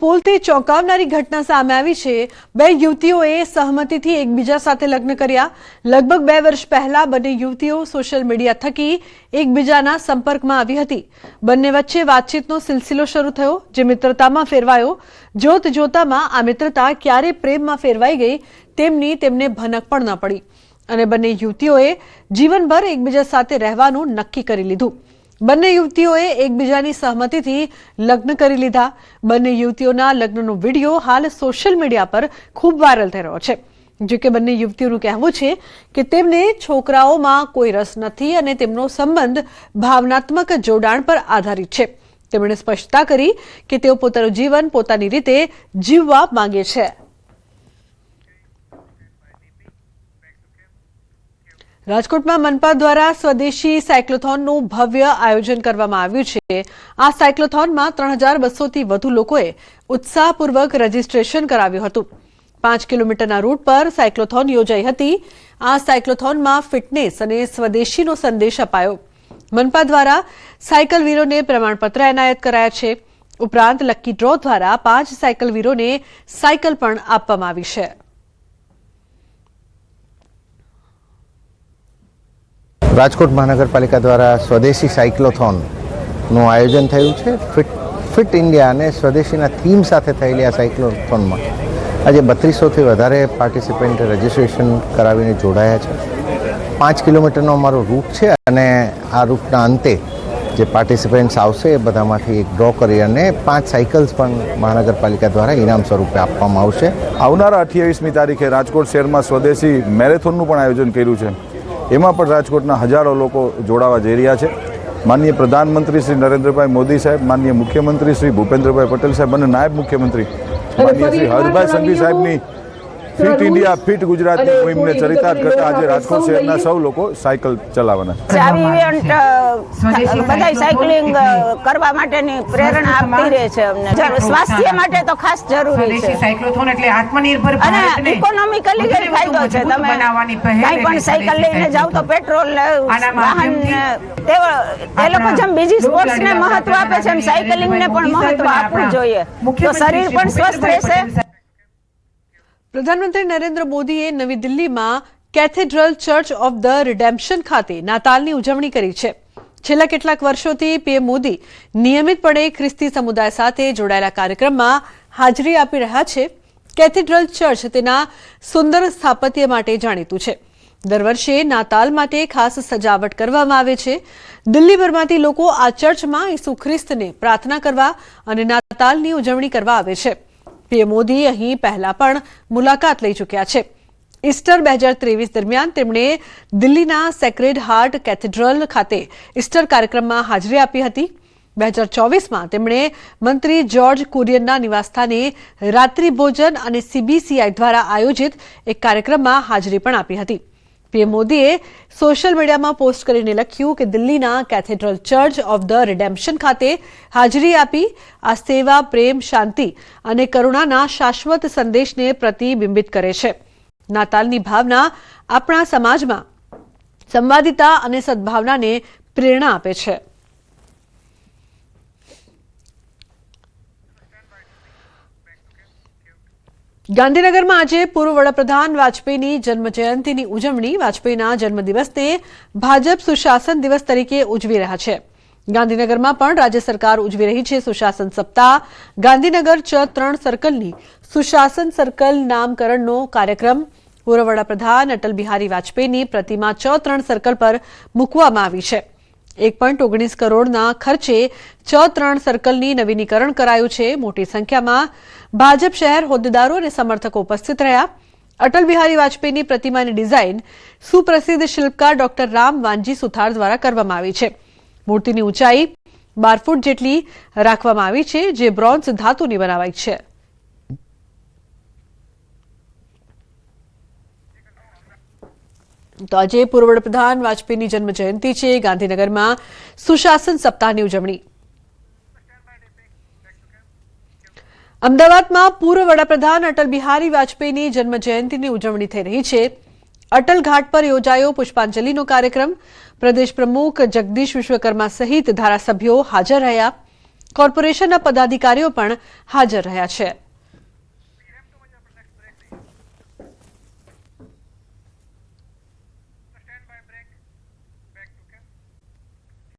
સુપોલથી ચોંકાવનારી ઘટના સામે આવી છે। બે યુવતીઓએ સહમતિથી એકબીજા સાથે લગ્ન કર્યા। લગભગ 2 વર્ષ પહેલા બંને યુવતીઓ સોશિયલ મીડિયા થકી એકબીજાના સંપર્કમાં આવી હતી। બંને વચ્ચે વાતચીતનો સિલસિલો શરૂ થયો, જે મિત્રતામાં ફેરવાયો। જોત જોતામાં આ મિત્રતા ક્યારે પ્રેમમાં ફેરવાઈ ગઈ તેમને ભનક પણ ન પડી અને બંને યુવતીઓએ જીવનભર એકબીજા સાથે રહેવાનું નક્કી કરી લીધું। બંને યુવતીઓએ એકબીજાની સહમતિથી લગ્ન કરી લીધા। બંને યુવતીઓના લગ્નનો વિડીયો હાલ સોશિયલ મીડિયા પર ખૂબ વાયરલ થઈ રહ્યો છે। જો કે બંને યુવતીઓનું કહેવું છે કે તેમને છોકરાઓમાં કોઈ રસ નથી અને તેમનો સંબંધ ભાવનાત્મક જોડાણ પર આધારિત છે। તેમણે સ્પષ્ટતા કરી કે તેઓ પોતાનું જીવન પોતાની રીતે જીવવા માંગે છે। રાજકોટમાં મનપા દ્વારા સ્વદેશી સાયક્લોથોનનું ભવ્ય આયોજન કરવામાં આવ્યું છે। આ સાયક્લોથોનમાં 3200થી વધુ લોકોએ ઉત્સાહપૂર્વક રજીસ્ટ્રેશન કરાવ્યું હતું। 5 કિલોમીટરના રૂટ પર સાયક્લોથોન યોજાઈ હતી। આ સાયક્લોથોનમાં ફિટનેસ અને સ્વદેશીનો સંદેશ અપાયો। મનપા દ્વારા સાયકલવીરોને પ્રમાણપત્ર એનાયત કરાયા છે। ઉપરાંત લકી ડ્રો દ્વારા 5 સાયકલવીરોને સાયકલ પણ આપવામાં આવી છે। રાજકોટ મહાનગરપાલિકા દ્વારા સ્વદેશી સાયક્લોથોનનું આયોજન થયું છે। ફિટ ઇન્ડિયા અને સ્વદેશીના થીમ સાથે થયેલી આ સાયક્લોથોનમાં આજે 3200થી વધારે પાર્ટિસિપન્ટ રજીસ્ટ્રેશન કરાવીને જોડાયા છે। 5 કિલોમીટરનો અમારો રૂટ છે અને આ રૂટના અંતે જે પાર્ટિસિપન્ટ્સ આવશે એ બધામાંથી એક ડ્રો કરી અને 5 સાયકલ્સ પણ મહાનગરપાલિકા દ્વારા ઇનામ સ્વરૂપે આપવામાં આવશે। આવનારા 28મી તારીખે રાજકોટ શહેરમાં સ્વદેશી મેરેથોનનું પણ આયોજન કર્યું છે। એમાં પણ રાજકોટના હજારો લોકો જોડાવા જઈ રહ્યા છે। માનનીય પ્રધાનમંત્રી શ્રી નરેન્દ્રભાઈ મોદી સાહેબ, માનનીય મુખ્યમંત્રી શ્રી ભૂપેન્દ્રભાઈ પટેલ સાહેબ અને નાયબ મુખ્યમંત્રી માનનીય શ્રી હર્ષભાઈ સંઘવી સાહેબની ફિટ ઇન્ડિયા ફિટ ગુજરાતની મુહિમને ચરિતાર્થ કરતા આજે રાજકોટ શહેરના સૌ લોકો સાયકલ ચલાવવાના છે। આવી ઇવેન્ટ બધા સાયકલિંગ કરવા માટેની પ્રેરણા આપતી રહે છે અમને। સ્વાસ્થ્ય માટે તો ખાસ જરૂરી છે। સાયક્લોથોન એટલે આત્મનિર્ભર ભારતને અને ઇકોનોમિકલી ફાયદો છે। તમે કઈ પણ સાયકલ લઈને જાવ તો પેટ્રોલ વાહન એ લોકો જેમ બીજી સ્પોર્ટ્સ ને મહત્વ આપે છે એમ સાયકલિંગ ને પણ મહત્વ આપવું જોઈએ, તો શરીર પણ સ્વસ્થ રહેશે। પ્રધાનમંત્રી નરેન્દ્ર મોદીએ નવી દિલ્હીમાં કેથેડ્રલ ચર્ચ ઓફ ધ રિડેમ્પશન ખાતે નાતાલની ઉજવણી કરી છે। છેલ્લા કેટલાક વર્ષોથી પીએમ મોદી નિયમિતપણે ખ્રિસ્તી સમુદાય સાથે જોડાયેલા કાર્યક્રમમાં હાજરી આપી રહ્યા છે। કેથેડ્રલ ચર્ચ તેના સુંદર સ્થાપત્ય માટે જાણીતું છે। દર વર્ષે નાતાલ માટે ખાસ સજાવટ કરવામાં આવે છે। દિલ્હીભરમાંથી લોકો આ ચર્ચમાં ઈસુ ખ્રિસ્તને પ્રાર્થના કરવા અને નાતાલની ઉજવણી કરવા આવે છે। પીએમ મોદી અહીં પહેલા પણ મુલાકાત લઈ ચૂક્યા છે। ઈસ્ટર 2023 દરમિયાન તેમણે દિલ્હીના સેક્રેડ હાર્ટ કેથેડ્રલ ખાતે ઈસ્ટર કાર્યક્રમમાં હાજરી આપી હતી। 2024માં તેમણે મંત્રી જ્યોર્જ કુરિયનના નિવાસસ્થાને રાત્રિ ભોજન અને CBCI દ્વારા આયોજિત એક કાર્યક્રમમાં હાજરી પણ આપી હતી। પીએમ મોદીએ સોશિયલ મીડિયામાં પોસ્ટ કરીને લખ્યું કે દિલ્હીના કેથેડ્રલ ચર્ચ ઓફ ધ રિડેમ્પશન ખાતે હાજરી આપી આ સેવા, પ્રેમ, શાંતિ અને કરુણાના શાશ્વત સંદેશને પ્રતિબિંબિત કરે છે। નાતાલની ભાવના આપણા સમાજમાં સંવાદિતા અને સદભાવનાને પ્રેરણા આપે છે। ગાંધીનગરમાં આજે પૂર્વ વડાપ્રધાન વાજપેયીની જન્મજયંતિની ઉજવણી વાજપેયીના જન્મદિવસને ભાજપ સુશાસન દિવસ તરીકે ઉજવી રહ્યા છે। ગાંધીનગરમાં પણ રાજ્ય સરકાર ઉજવી રહી છે સુશાસન સપ્તાહ। ગાંધીનગર ચ3 સર્કલની સુશાસન સર્કલ નામકરણનો કાર્યક્રમ પૂર્વ વડાપ્રધાન અટલ બિહારી વાજપેયીની પ્રતિમા ચ3 સર્કલ પર મૂકવામાં આવી છે। 1.19 કરોડના ખર્ચે ચ3 સર્કલની નવીનીકરણ કરાયું છે। મોટી સંખ્યામાં ભાજપ શહેર હોદ્દેદારો અને સમર્થકો ઉપસ્થિત રહ્યા। અટલ બિહારી વાજપેયીની પ્રતિમાની ડિઝાઇન સુપ્રસિદ્ધ શિલ્પકાર ડોક્ટર રામ વાનજી સુથાર દ્વારા કરવામાં આવી છે। મૂર્તિની ઊંચાઈ 12 ફૂટ જેટલી રાખવામાં આવી છે, જે બ્રોન્ઝ ધાતુની બનાવાઈ છે। તો આજે પૂર્વ વડાપ્રધાન વાજપેયીની જન્મજયંતિ છે। ગાંધીનગરમાં સુશાસન સપ્તાહની ઉજવણી। અમદાવાદમાં પૂર્વ વડાપ્રધાન અટલ બિહારી વાજપેયીની જન્મજયંતિની ઉજવણી થઈ રહી છે। અટલ ઘાટ પર યોજાયો પુષ્પાંજલિનો કાર્યક્રમ। પ્રદેશ પ્રમુખ જગદીશ વિશ્વકર્મા સહિત ધારાસભ્યો હાજર રહ્યા। કોર્પોરેશનના પદાધિકારીઓ પણ હાજર રહ્યા છે.